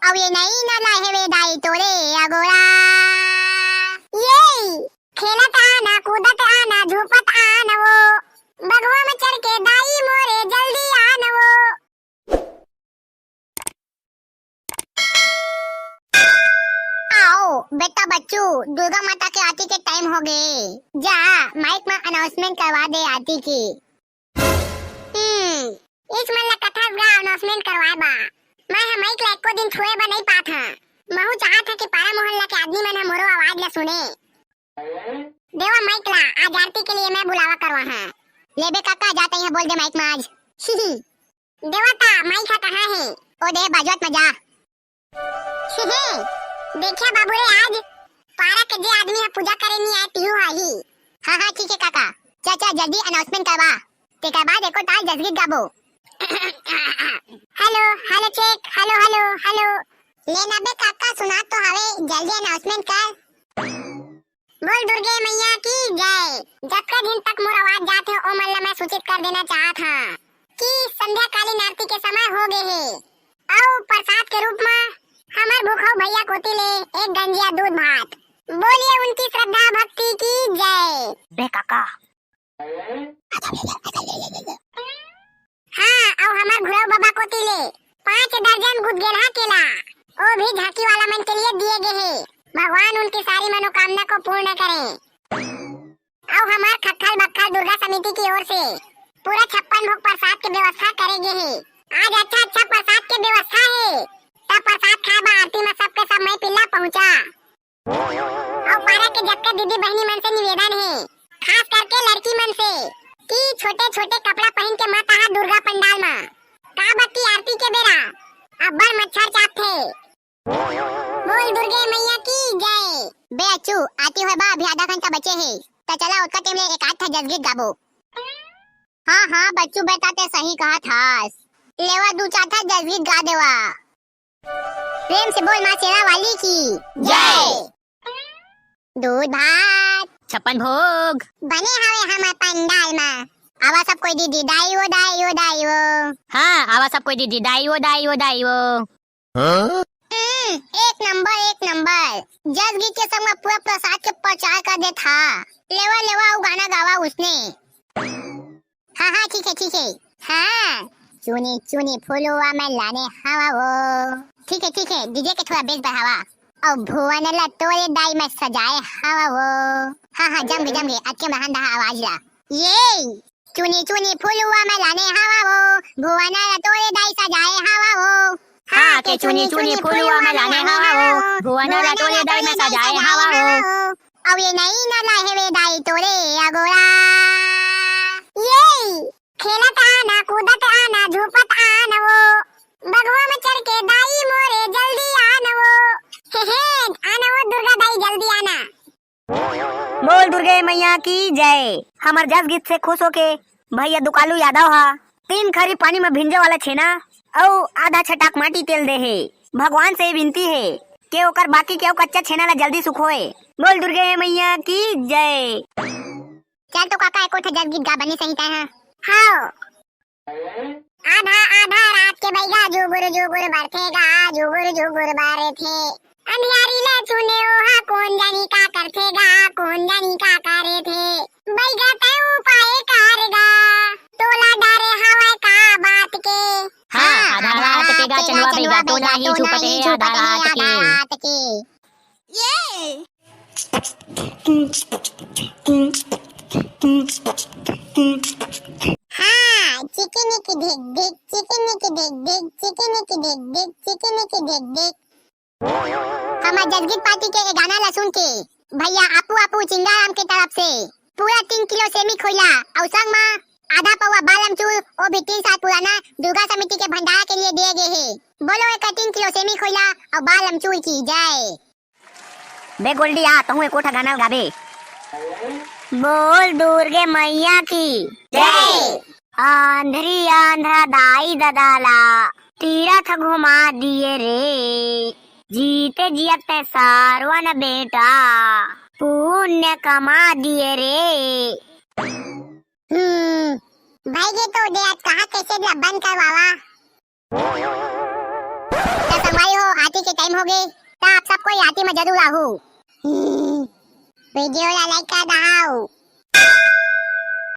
अब ये नहीं न लाहे वे दाई तोरे अगोरा। ये खेलत आना कूदत आना झूपत आना वो, बगवा में चढ़ के दाई मोरे जल्दी आना वो। आओ बेटा बच्चू, दुर्गा माता के आरती के टाइम हो गए। जा माइक में अनाउंसमेंट करवा दे आरती की। इस मन ला कथा गा अनाउंसमेंट करवाए बा। मैं हम माइक ला एको दिन छुए बा नहीं पात हां। महू चाहत है कि पारा मोहल्ला के आदमी मन मोरो आवाज ला सुने। देवा माइक ला आज आरती के लिए मैं बुलावा करवा हां। लेबे काका जाते हैं बोल दे माइक में आज। देवता माइक कहां है? ओ दे बाजवत में जा। देखिए बाबू रे, आज पारा के जे आदमी है पूजा करे नहीं आए तिहु आई। हां हां ठीक है काका, चाचा जल्दी अनाउंसमेंट करवा। तेकर बाद एको ताल जसगीत गाबो। Hello hello check, hello hello hello. ले ना बे काका सुना तो हवे, जल्दी अनाउंसमेंट कर। बोल दुर्गे मैया की जय। जब का दिन तक मोर आवाज जात है ओ मल्ला मैं सूचित कर देना चाहत हां कि संध्या कालीन आरती के समय हो गए है। आओ प्रसाद के रूप में हमार भूखो भैया कोती ले एक गंजिया दूध भात। बोलिए उनकी श्रद्धा भक्ति की जय। बे काका हाँ, और हमार घुराव बाबा कोती ले 5 दर्जन गुदगेला केला ओ भी झांकी वाला मन के लिए दिए गए हैं। भगवान उनकी सारी मनोकामना को पूर्ण करें। और हमार खक्खल बक्खल दुर्गा समिति की ओर से पूरा 56 भोग प्रसाद की व्यवस्था करेंगे हैं। आज अच्छा अच्छा प्रसाद की व्यवस्था है। तब प्रसाद खाबा आरती में सबके सब मैं पिल्ला पहुंचा। और पारा के जब के दीदी बहनी मन से निवेदन है, खास करके लड़की मन से, कि छोटे छोटे कपड़ा पहन के मत आ दुर्गा पंडाल में। का बत्ती आरती के बेरा अब्बर मच्छर चाप थे। बोल दुर्गे मैया की जय। बे अच्चू आती हुए बा, अभी आधा घंटा बचे है तो चला उसका टेम ले एक आध था जसगीत गाबो। हाँ हाँ बच्चू बेटा ते सही कहा था। लेवा दू चार था जसगीत गा देवा। प्रेम से बोल मां शेरा वाली की जय। दूध भात 56 भोग बने हवे हमार पंडाल में। आवा सब कोई दीदी दाई वो दाई वो दाई वो। हाँ आवा सब कोई दीदी दाई वो दाई वो दाई वो। एक नंबर जस गीत के संग में पूरा प्रसाद के प्रचार कर दे था। लेवा लेवा वो गाना गावा उसने। हाँ हाँ ठीक है। हाँ चुनी चुनी फूलवा में लाने हवा वो। ठीक है डीजे के थोड़ा बेस बढ़ावा। और भुवन ला तोरे दाई में सजाए हवा वो। हाँ जम गए अच्छे महन दहा आवाज ला। ये चुनी चुनी फूलवा में लाने हवा वो, भुवन ला तोरे दाई सजाए हवा वो। हाँ के चुनी चुनी फूलवा में लाने हवा वो, भुवन ला तोरे दाई में सजाए हवा वो। अब ये नहीं न लाहे वे दाई तोरे अगोरा। ये खेलत आना कूदत आना झूपत आना वो, बगवा में चढ़ के दाई मोरे जल्दी आना वो। आना वो दुर्गा दाई जल्दी आना। बोल दुर्गे मैया की जय। हमार जस गीत से खुश होके भैया दुकालू यादव हा 3 खरी पानी में भिंजे वाला छेना और आधा छटाक माटी तेल दे है। भगवान से विनती है कि ओकर बाकी के कच्चा छेना ला जल्दी सुखोए। बोल दुर्गे मैया की जय। चल तो काका एको जस गीत गा बनी सही है। हाँ आधा रात के बैगा जुगुर बरथेगा जुगुर बारे थे। अंधियारी ले चुने ओहा कौन जानी का करथेगा कौन जानी का करे थे। बैगा ते उपाय कारगा तोला डारे हवा का बात के। हाँ आधा रात के गा चलवा बैगा तो नहीं छुपते आधा रात के। ये हाँ चिकनी की ढिक ढिक चिकनी की ढिक ढिक चिकनी की ढिक ढिक चिकनी की ढिक ढिक। हमार जसगीत पार्टी के एक गाना ला सुन के भैया आपू चिंगाराम के तरफ से पूरा 3 किलो सेमी खोला और संग में आधा पौवा बालम चूर वो भी 3 साल पुराना दुर्गा समिति के भंडारा के लिए दिए गए हैं। बोलो एक 3 किलो सेमी खोला और बालम चूर की जय। बे गोल्डी आ तहु एको ठा गाना गाबे। बोल दुर्गे मैया की जय। आंधरी आंध्रा दाई ददाला तीरथ घुमा दिए रे, जीते जियते सारवन बेटा पुण्य कमा दिए रे। भाई ये तो दे आज कहाँ कैसे बंद करवावा। तो संगवारी हो आरती टाइम हो गए तो आप सबको याती में जरूर आहू वीडियो ला लाइक कर दहाओ।